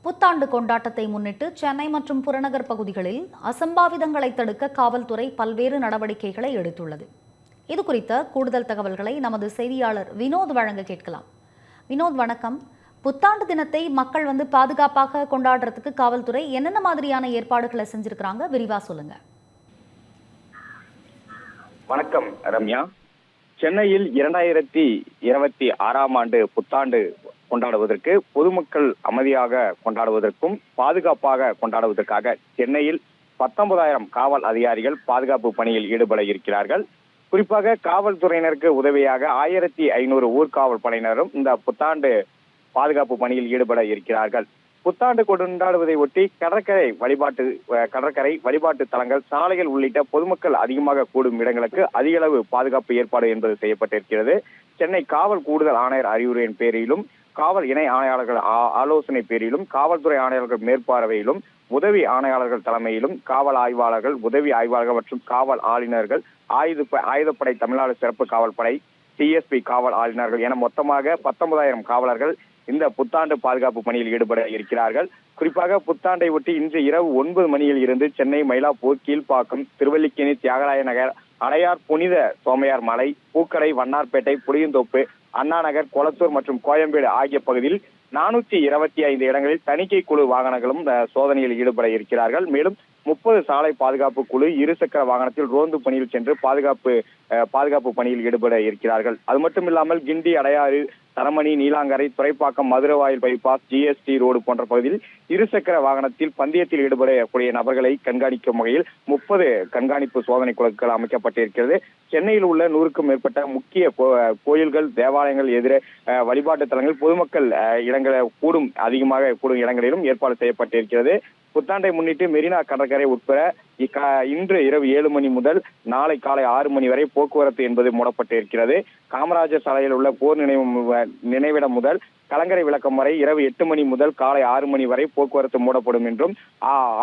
புத்தாண்டு கொண்டாட்டத்தை முன்னிட்டு சென்னை மற்றும் புறநகர் பகுதிகளில் அசம்பாவிதங்களை தடுக்க காவல்துறை பல்வேறு நடவடிக்கைகளை எடுத்துள்ளது. இது குறித்த கூடுதல் தகவல்களை நமது செய்தியாளர் வினோத் வழங்க கேட்கலாம். வினோத், வணக்கம். புத்தாண்டு தினத்தை மக்கள் பாதுகாப்பாக கொண்டாடுறதுக்கு காவல்துறை என்னென்ன மாதிரியான ஏற்பாடுகளை செஞ்சிருக்கிறாங்க, விரிவா சொல்லுங்க. வணக்கம் ரம்யா. சென்னையில் 2026ஆம் ஆண்டு புத்தாண்டு கொண்டாடுவதற்கு பொதுமக்கள் அமைதியாக கொண்டாடுவதற்கும் பாதுகாப்பாக கொண்டாடுவதற்காக சென்னையில் 19,000 காவல் அதிகாரிகள் பாதுகாப்பு பணியில் ஈடுபட இருக்கிறார்கள். குறிப்பாக காவல்துறையினருக்கு உதவியாக 1,500 ஊர்காவல் படையினரும் இந்த புத்தாண்டு பாதுகாப்பு பணியில் ஈடுபட இருக்கிறார்கள். புத்தாண்டு கொண்டாடுவதை ஒட்டி கடற்கரை வழிபாட்டு தலங்கள், சாலைகள் உள்ளிட்ட பொதுமக்கள் அதிகமாக கூடும் இடங்களுக்கு அதிக அளவு பாதுகாப்பு ஏற்பாடு என்பது செய்யப்பட்டிருக்கிறது. சென்னை காவல் கூடுதல் ஆணையர் அறிவுரையின் பேரிலும், காவல் இணை ஆணையாளர்கள் ஆலோசனை பேரிலும், காவல்துறை ஆணையாளர்கள் மேற்பார்வையிலும், உதவி ஆணையாளர்கள் தலைமையிலும், காவல் ஆய்வாளர்கள், உதவி ஆய்வாளர்கள் மற்றும் காவல் ஆளுநர்கள், ஆயுதப்படை தமிழ்நாடு சிறப்பு காவல் படை, CSP காவல் ஆளுநர்கள் என மொத்தமாக 19,000 காவலர்கள் இந்த புத்தாண்டு பாதுகாப்பு பணியில் ஈடுபட இருக்கிறார்கள். குறிப்பாக புத்தாண்டை ஒட்டி இன்று இரவு 9 மணியில் இருந்து சென்னை, மயிலாப்பூர், கீழ்ப்பாக்கம், திருவல்லிக்கேணி, தியாகராய நகர், அடையார், புனித சோமையார் மலை, பூக்கடை, வண்ணார்பேட்டை, புளியந்தோப்பு, அண்ணா நகர், கொளத்தூர் மற்றும் கோயம்பேடு ஆகிய பகுதியில் 425 இடங்களில் தணிக்கை குழு வாகனங்களும் சோதனையில் ஈடுபட இருக்கிறார்கள். மேலும் 30 சாலை பாதுகாப்பு குழு இருசக்கர வாகனத்தில் ரோந்து பணியில் சென்று பாதுகாப்பு பணியில் ஈடுபட இருக்கிறார்கள். அது மட்டும் இல்லாமல் Guindy, Adyar, Taramani, Neelankarai, Thuraipakkam, Maduravoyal bypass, GST road போன்ற பகுதியில் இருசக்கர வாகனத்தில் பந்தயத்தில் ஈடுபடக்கூடிய நபர்களை கண்காணிக்கும் வகையில் 30 கண்காணிப்பு சோதனை குழுக்கள் அமைக்கப்பட்டிருக்கிறது. சென்னையில் உள்ள 100க்கும் மேற்பட்ட முக்கிய கோயில்கள், தேவாலயங்கள், எதிர வழிபாட்டு தலங்கள், பொதுமக்கள் அதிகமாக கூடும் இடங்களிலும் ஏற்பாடு செய்யப்பட்டிருக்கிறது. புத்தாண்டை முன்னிட்டு மெரினா கடற்கரை உட்பட இன்று இரவு 7 மணி முதல் நாளை காலை 6 மணி வரை போக்குவரத்து என்பது மூடப்பட்டிருக்கிறது. காமராஜர் சாலையில் உள்ள போர் நினைவிடம் முதல் கலங்கரை விளக்கம் வரை இரவு 8 மணி முதல் காலை 6 மணி வரை போக்குவரத்து மூடப்படும் என்றும்,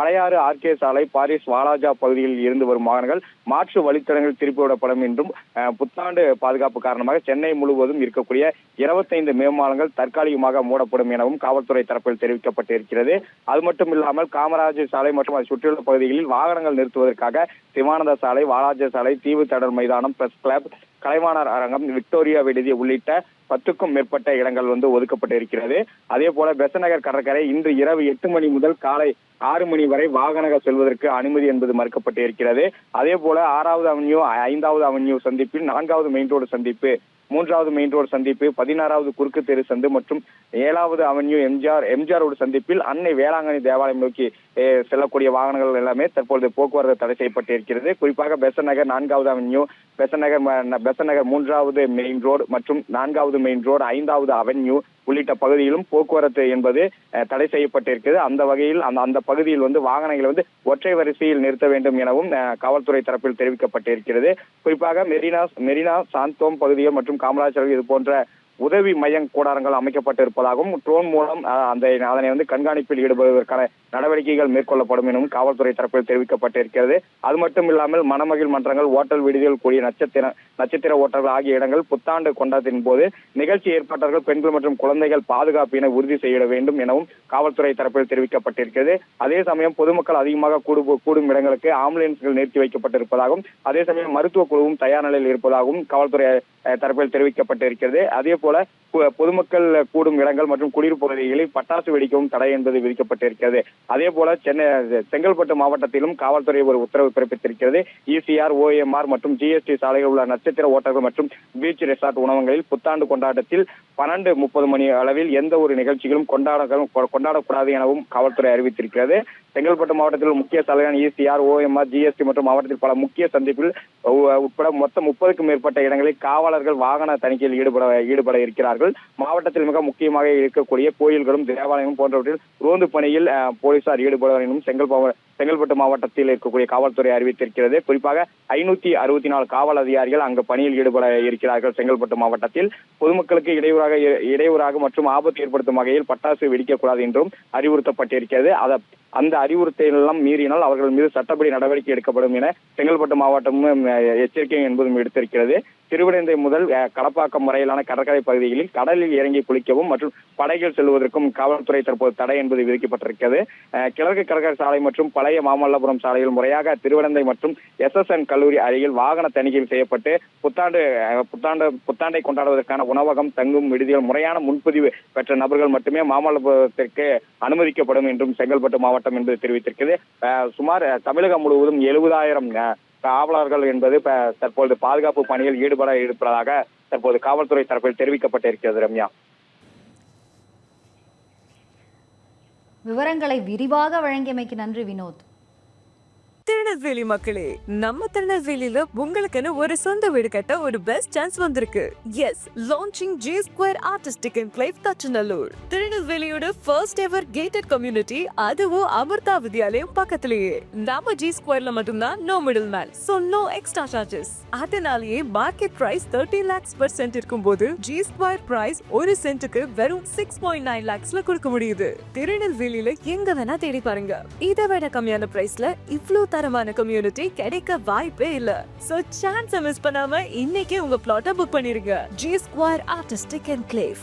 அடையாறு, RK சாலை, பாரிஸ், வாலாஜா பகுதிகளில் இருந்து வரும் வாகனங்கள் மாற்று வழித்தடங்கள் திருப்பிவிடப்படும் என்றும், புத்தாண்டு பாதுகாப்பு காரணமாக சென்னை முழுவதும் இருக்கக்கூடிய 25 மேம்பாலங்கள் தற்காலிகமாக மூடப்படும் எனவும் காவல்துறை தரப்பில் தெரிவிக்கப்பட்டிருக்கிறது. அது மட்டும் இல்லாமல் காமராஜர் சாலை மற்றும் அதை சுற்றியுள்ள பகுதிகளில் வாகனங்கள் நிறுத்துவதற்காக சிவானந்த சாலை, வாலாஜர் சாலை, தீவு தடல் மைதானம், பிரஸ் கிளப், கலைவாணர் அரங்கம், விக்டோரியா விடுதி உள்ளிட்ட 10க்கும் மேற்பட்ட இடங்கள் ஒதுக்கப்பட்டிருக்கிறது. அதே போல பெசநகர் கடற்கரை இன்று இரவு 8 மணி முதல் காலை 6 மணி வரை வாகனங்கள் செல்வதற்கு அனுமதி என்பது மறுக்கப்பட்டிருக்கிறது. அதே போல 6வது அவென்யூ, 5வது அவென்யூ சந்திப்பில் 4வது மெயின் ரோடு சந்திப்பு, 3வது மெயின் ரோடு சந்திப்பு, 16வது குறுக்கு தெரு சந்து மற்றும் 7வது அவென்யூ எம்ஜிஆர் ரோடு சந்திப்பில் அன்னை வேளாங்கண்ணி தேவாலயம் நோக்கி செல்லக்கூடிய வாகனங்கள் எல்லாமே தற்பொழுது போக்குவரத்து தடை செய்யப்பட்டிருக்கிறது. குறிப்பாக பெசநகர் 4வது அவென்யூ, பெசநகர் 3வது மெயின் ரோடு மற்றும் 4வது மெயின் ரோடு, 5வது அவென்யூ உள்ளிட்ட பகுதியிலும் போக்குவரத்து என்பது தடை செய்யப்பட்டிருக்கிறது. அந்த வகையில் அந்த பகுதியில் வாகனங்களை ஒற்றை வரிசையில் நிறுத்த வேண்டும் எனவும் காவல்துறை தரப்பில் தெரிவிக்கப்பட்டிருக்கிறது. குறிப்பாக மெரினா, சாந்தோம் பகுதிகள் மற்றும் காமராஜர் இது போன்ற உதவி மைய கூடாரங்கள் அமைக்கப்பட்டிருப்பதாகவும், ட்ரோன் மூலம் அதனை கண்காணிப்பில் ஈடுபடுவதற்கான நடவடிக்கைகள் மேற்கொள்ளப்படும் எனவும் காவல்துறை தரப்பில் தெரிவிக்கப்பட்டிருக்கிறது. அது மட்டும் இல்லாமல் மணமகிழ் மன்றங்கள், ஓட்டல் விடுதிகள் கூடிய நட்சத்திர ஓட்டர்கள் ஆகிய இடங்கள் புத்தாண்டு கொண்டாட்டத்தின் போது நிகழ்ச்சி ஏற்பாட்டாளர்கள், பெண்கள் மற்றும் குழந்தைகள் பாதுகாப்பினை உறுதி செய்ய வேண்டும் எனவும் காவல்துறை தரப்பில் தெரிவிக்கப்பட்டிருக்கிறது. அதே சமயம் பொதுமக்கள் அதிகமாக கூடும் இடங்களுக்கு ஆம்புலன்ஸ்கள் நிறுத்தி வைக்கப்பட்டிருப்பதாகவும், அதே சமயம் மருத்துவ குழுவும் தயார் நிலையில் இருப்பதாகவும் காவல்துறை தரப்பில் தெரிவிக்கப்பட்டிருக்கிறது. அதே போல பொதுமக்கள் கூடும் இடங்கள் மற்றும் குடியிருப்பு பகுதிகளில் பட்டாசு வெடிக்கவும் தடை என்பது விதிக்கப்பட்டிருக்கிறது. அதே போல செங்கல்பட்டு மாவட்டத்திலும் காவல்துறை ஒரு உத்தரவு பிறப்பித்திருக்கிறது. ECR, OMR மற்றும் GST சாலையில் உள்ள நட்சத்திர ஓட்டர்கள் மற்றும் பீச் ரெசார்ட் உணவகங்களில் புத்தாண்டு கொண்டாட்டத்தில் 12:30 மணி அளவில் எந்த ஒரு நிகழ்ச்சிகளும் கொண்டாடக்கூடாது எனவும் காவல்துறை அறிவித்திருக்கிறது. செங்கல்பட்டு மாவட்டத்தில் முக்கிய சாலையான ECR, OMR, GST மற்றும் மாவட்டத்தில் பல முக்கிய சந்திப்பில் உட்பட மொத்தம் 30க்கும் மேற்பட்ட இடங்களில் காவலர்கள் வாகன தணிக்கையில் ஈடுபட இருக்கிறார்கள். மாவட்டத்தில் மிக முக்கியமாக இருக்கக்கூடிய கோயில்களும் தேவாலயங்களும் போன்றவற்றில் ரோந்து பணியில் போலீசார் ஈடுபடுவார் என்றும் செங்கல்பட்டு மாவட்டத்தில் இருக்கக்கூடிய காவல்துறை அறிவித்திருக்கிறது. குறிப்பாக 564 காவல் அதிகாரிகள் அங்கு பணியில் ஈடுபட இருக்கிறார்கள். செங்கல்பட்டு மாவட்டத்தில் பொதுமக்களுக்கு இடையூறாக மற்றும் ஆபத்து ஏற்படுத்தும் வகையில் பட்டாசு வெடிக்கக்கூடாது என்றும் அறிவுறுத்தப்பட்டிருக்கிறது. அந்த அறிவுறுத்தலெல்லாம் மீறினால் அவர்கள் மீது சட்டப்படி நடவடிக்கை எடுக்கப்படும் என செங்கல்பட்டு மாவட்டமும் எச்சரிக்கை என்பதும் எடுத்திருக்கிறது. திருவிடைந்தை முதல் களப்பாக்கம் வரையிலான கடற்கரை பகுதிகளில் கடலில் இறங்கி குளிக்கவும் மற்றும் படகில் செல்வதற்கும் காவல்துறை தற்போது தடை என்பது விதிக்கப்பட்டிருக்கிறது. கிழக்கு கடற்கரை சாலை மற்றும் பழைய மாமல்லபுரம் சாலையில் முறையாக திருவிடைந்தை மற்றும் SSN கல்லூரி அருகில் வாகன தணிக்கை செய்யப்பட்டு புத்தாண்டை கொண்டாடுவதற்கான உணவகம், தங்கும் விடுதிகள் முறையான முன்பதிவு பெற்ற நபர்கள் மட்டுமே மாமல்லபுரத்திற்கு அனுமதிக்கப்படும் என்றும் செங்கல்பட்டு மாவட்டம் என்பது தெரிவித்திருக்கிறது. சுமார் தமிழகம் முழுவதும் 70,000 காவலர்கள் என்பது தற்போது பாதுகாப்பு பணியில் ஈடுபட இருப்பதாக தற்போது காவல்துறை தரப்பில் தெரிவிக்கப்பட்டிருக்கிறது. ரம்யா, விவரங்களை விரிவாக வழங்கியமைக்கு நன்றி வினோத். திருநெல்வேலி மக்களே, நம்ம திருநெல்வேலியில உங்களுக்குன்னு ஒரு சொந்த வீடு கட்ட ஒரு பெஸ்ட் சான்ஸ் வந்திருக்கு. Yes, launching G Square artistic enclave Thachanallur. திருநெல்வேலியோட ஃபர்ஸ்ட் எவர் கேட்டட் கம்யூனிட்டி, அதுவும் அமிர்தா வித்யாலயம் பக்கத்திலேயே. நம்ம G Squareல மட்டும்தான் no middle man, so no extra charges. அதனாலேயே market price 30 lakhs per cent இருக்கும்போது G Square பிரைஸ் ஒரு சென்ட்டுக்கு வெறும் 6.9 lakhsல கொடுக்க முடியுது. திருநெல்வேலியில எங்க வேணா தேடி பாருங்க, இதை விட கம்மியான பிரைஸ்ல இவ்ளோ தரமான கம்யூனிட்டி கிடைக்க வாய்ப்பே இல்ல. சோ சான்ஸ் மிஸ் பண்ணாம இன்னைக்கே உங்க பிளாட்டை புக் பண்ணிருங்க. G Square artistic enclave.